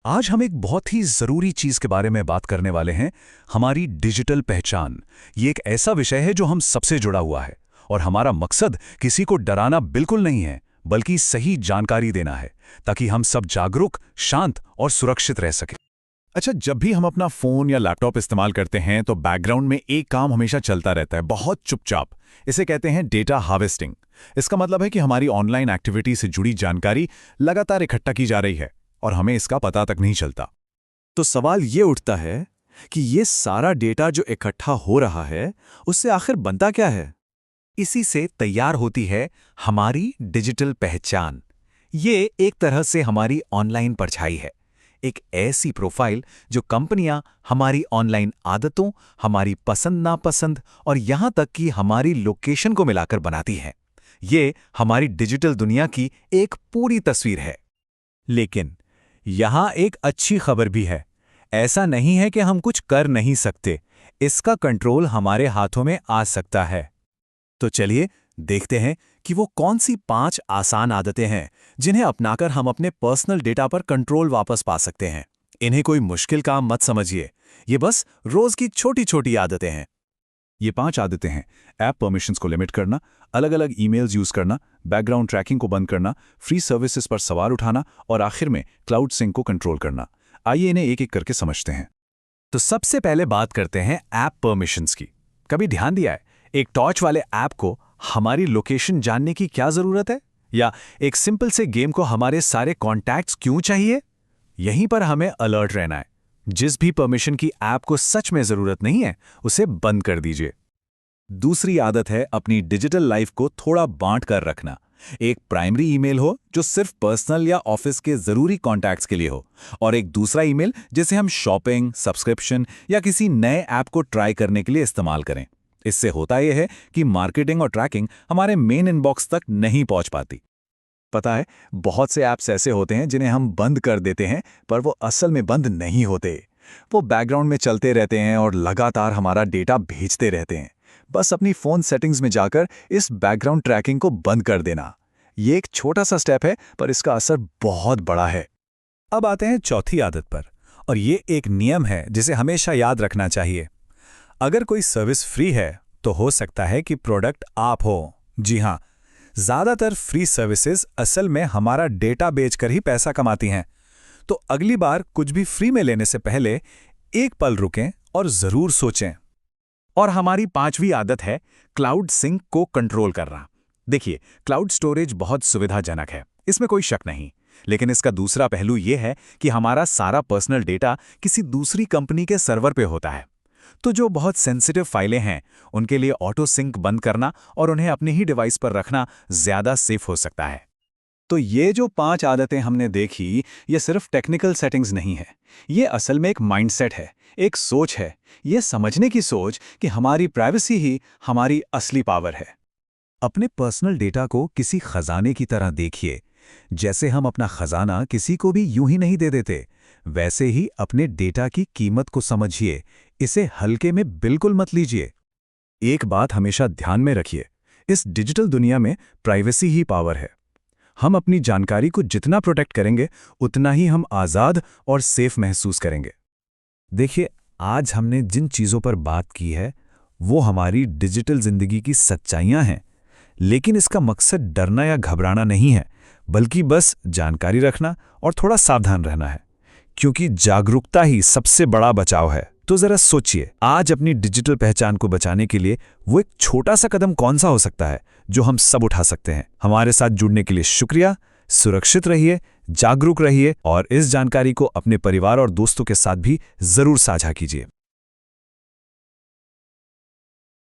आज हम एक बहुत ही जरूरी चीज के बारे में बात करने वाले हैं, हमारी डिजिटल पहचान। ये एक ऐसा विषय है जो हम सबसे जुड़ा हुआ है और हमारा मकसद किसी को डराना बिल्कुल नहीं है, बल्कि सही जानकारी देना है ताकि हम सब जागरूक, शांत और सुरक्षित रह सकें। अच्छा, जब भी हम अपना फोन या लैपटॉप इस्तेमाल करते हैं तो बैकग्राउंड में एक काम हमेशा चलता रहता है, बहुत चुपचाप। इसे कहते हैं डेटा हार्वेस्टिंग। इसका मतलब है कि हमारी ऑनलाइन एक्टिविटी से जुड़ी जानकारी लगातार इकट्ठा की जा रही है और हमें इसका पता तक नहीं चलता। तो सवाल ये उठता है कि ये सारा डेटा जो इकट्ठा हो रहा है उससे आखिर बनता क्या है। इसी से तैयार होती है हमारी डिजिटल पहचान। ये एक तरह से हमारी ऑनलाइन परछाई है, एक ऐसी प्रोफाइल जो कंपनियां हमारी ऑनलाइन आदतों, हमारी पसंद नापसंद और यहां तक कि हमारी लोकेशन को मिलाकर बनाती हैं। ये हमारी डिजिटल दुनिया की एक पूरी तस्वीर है। लेकिन यहां एक अच्छी खबर भी है। ऐसा नहीं है कि हम कुछ कर नहीं सकते, इसका कंट्रोल हमारे हाथों में आ सकता है। तो चलिए देखते हैं कि वो कौन सी 5 आसान आदतें हैं जिन्हें अपनाकर हम अपने पर्सनल डेटा पर कंट्रोल वापस पा सकते हैं। इन्हें कोई मुश्किल काम मत समझिए, ये बस रोज की छोटी छोटी आदतें हैं। ये 5 आदतें हैं: ऐप परमिशंस को लिमिट करना, अलग अलग ईमेल्स यूज करना, बैकग्राउंड ट्रैकिंग को बंद करना, फ्री सर्विसेज पर सवाल उठाना और आखिर में क्लाउड सिंक को कंट्रोल करना। आइए इन्हें एक एक करके समझते हैं। तो सबसे पहले बात करते हैं ऐप परमिशंस की। कभी ध्यान दिया है, एक टॉर्च वाले ऐप को हमारी लोकेशन जानने की क्या जरूरत है? या एक सिंपल से गेम को हमारे सारे कॉन्टैक्ट्स क्यों चाहिए? यहीं पर हमें अलर्ट रहना है। जिस भी परमिशन की ऐप को सच में जरूरत नहीं है, उसे बंद कर दीजिए। दूसरी आदत है अपनी डिजिटल लाइफ को थोड़ा बांट कर रखना। एक प्राइमरी ईमेल हो जो सिर्फ पर्सनल या ऑफिस के जरूरी कॉन्टैक्ट्स के लिए हो, और एक दूसरा ईमेल जिसे हम शॉपिंग, सब्सक्रिप्शन या किसी नए ऐप को ट्राई करने के लिए इस्तेमाल करें। इससे होता यह है कि मार्केटिंग और ट्रैकिंग हमारे मेन इनबॉक्स तक नहीं पहुंच पाती। पता है, बहुत से ऐप्स ऐसे होते हैं जिन्हें हम बंद कर देते हैं, पर वो असल में बंद नहीं होते। वो बैकग्राउंड में चलते रहते हैं और लगातार हमारा डेटा भेजते रहते हैं। बस अपनी फ़ोन सेटिंग्स में जाकर इस बैकग्राउंड ट्रैकिंग को बंद कर देना। ये एक छोटा सा स्टेप है, पर इसका असर बहुत बड़ा है। अब आते हैं चौथी आदत पर, और ये एक नियम है जिसे हमेशा याद रखना चाहिए। अगर कोई सर्विस फ्री है तो हो सकता है कि प्रोडक्ट आप हो। जी हाँ, ज़्यादातर फ्री सर्विसेज असल में हमारा डेटा बेचकर ही पैसा कमाती हैं। तो अगली बार कुछ भी फ्री में लेने से पहले एक पल रुकें और ज़रूर सोचें। और हमारी 5वीं आदत है क्लाउड सिंक को कंट्रोल करना। देखिए, क्लाउड स्टोरेज बहुत सुविधाजनक है, इसमें कोई शक नहीं। लेकिन इसका दूसरा पहलू यह है कि हमारा सारा पर्सनल डेटा किसी दूसरी कंपनी के सर्वर पे होता है। तो जो बहुत सेंसिटिव फाइलें हैं, उनके लिए ऑटो सिंक बंद करना और उन्हें अपने ही डिवाइस पर रखना ज़्यादा सेफ हो सकता है। तो ये जो 5 आदतें हमने देखी, ये सिर्फ टेक्निकल सेटिंग्स नहीं है। ये असल में एक माइंडसेट है, एक सोच है। ये समझने की सोच कि हमारी प्राइवेसी ही हमारी असली पावर है। अपने पर्सनल डेटा को किसी खजाने की तरह देखिए। जैसे हम अपना खजाना किसी को भी यूं ही नहीं दे देते, वैसे ही अपने डेटा की कीमत को समझिए। इसे हल्के में बिल्कुल मत लीजिए। एक बात हमेशा ध्यान में रखिए, इस डिजिटल दुनिया में प्राइवेसी ही पावर है। हम अपनी जानकारी को जितना प्रोटेक्ट करेंगे, उतना ही हम आज़ाद और सेफ महसूस करेंगे। देखिए, आज हमने जिन चीज़ों पर बात की है, वो हमारी डिजिटल ज़िंदगी की सच्चाइयाँ हैं। लेकिन इसका मकसद डरना या घबराना नहीं है, बल्कि बस जानकारी रखना और थोड़ा सावधान रहना है, क्योंकि जागरूकता ही सबसे बड़ा बचाव है। तो ज़रा सोचिए, आज अपनी डिजिटल पहचान को बचाने के लिए वो एक छोटा सा कदम कौन सा हो सकता है जो हम सब उठा सकते हैं। हमारे साथ जुड़ने के लिए शुक्रिया। सुरक्षित रहिए, जागरूक रहिए और इस जानकारी को अपने परिवार और दोस्तों के साथ भी ज़रूर साझा कीजिए।